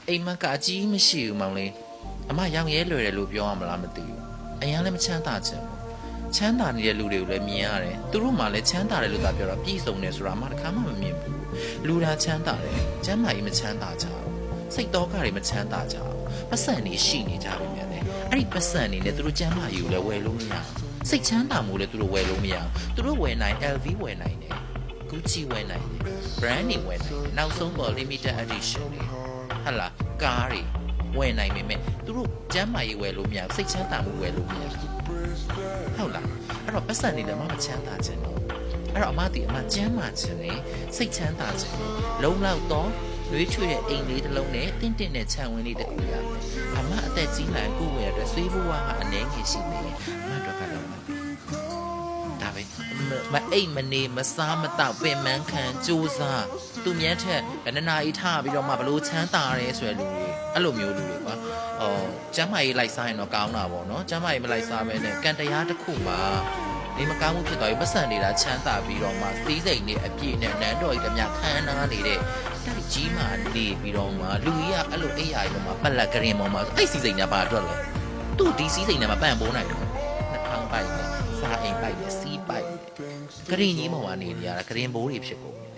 အိမ်မကအကြီးမရှိဘူးမောင်လေးအမရောင်ရဲလွယ်တယ်လို့ပြောရမလားမသိဘူးအရင်လည်းမချမ်းသာချင်ဘူးချမ်းသာနေတဲ့လူတွေကိုလည်းမြင်ရတယ်သူတို့မှလည်းချမ်းသာတယ်လို့သာပြောတော့ပြည့်စုံတယ်ဆိုတာအမတစ်ခါမှမမြင်ဘူးလူသားချမ်းသာတယ်ကျမ်းမာရေးမချမ်းသာကြဘူးစိတ်တော့ကတွေမချမ်းသာကြဘူးပတ်စံနေရှိနေကြပြီမြန်လေအဲ့ဒီပတ်စံနေနဲ့သူတို့ကျမ်းမာရေးကိုလည်းဝယ်လို့မရစိတ်ချမ်းသာမှုလည်းသူတို့ဝယ်လို့မရသူတို့ဝယ်နိုင် LV ဝယ်နိုင်တယ် Gucci ဝယ်နိုင်တယ် brand name ဝယ်နိုင်တယ်နောက်ဆုံးပေါ် limited edition တွေဟာလားကားတွေဝယ်နိုင်ပေမဲ့သူတို့ကျမ်းမာရေးဝယ်လို့မရစိတ်ချမ်းသာမှုဝယ်လို့မရဟုတ်လားအဲ့တော့ပတ်စံနေလည်းမချမ်းသာခြင်းတော့အဲ့တော့အမတီအမကျမ်းမာခြင်းနဲ့စိတ်ချမ်းသာခြင်းလုံလောက်တော့လွေးချွေတဲ့အိမ်လေးတစ်လုံးနဲ့တင့်တင့်တဲ့ခြံဝင်းလေးတစ်ခုရမယ်အမအသက်ကြီးလာရင်ကိုယ့်ဝယ်ရတဲ့ဆွေးဘဝဟာအနေငယ်ရှိနေတယ်အမတို့ကတော့ဒါပဲမအိမ်မနေမစားမတော့ပင်မခံစူးစားသူမြတ်ထက်ဘယ်နှနာရီထားပြီးတော့မှဘလို့ချမ်းသာရဲဆိုရလူတွေအဲ့လိုမျိုးလူတွေကွာကျမ်းမာရေးလိုက်စားရင်တော့ကောင်းတာပေါ့နော်ကျမ်းမာရေးမလိုက်စားဘဲနဲ့ကံတရားတစ်ခုမှာဒီမကောင်းမှုဖြစ်သွားပြီပတ်စံနေတာချမ်းသာပြီးတော့မှစီးစိမ်နဲ့အပြည့်နဲ့နန်းတော်ကြီးတမခမ်းနားနေတဲ့တိုက်ကြီးမှနေပြီးတော့မှလူကြီးကအဲ့လိုအိယာကြီးပေါ်မှာပလက်ကရင်ပေါ်မှာအဲ့စီးစိမ်ညာဘာအတွက်လဲသူ့ဒီစီးစိမ်ညာမှာပန့်ပိုးနိုင်တယ်နှာခေါင်းပိုက်နဲ့စားအိမ်ပိုက်နဲ့စီးပိုက်ဂရင်ကြီးပေါ်မှာနေနေရတာဂရင်ဘိုးတွေဖြစ်ကုန်တယ်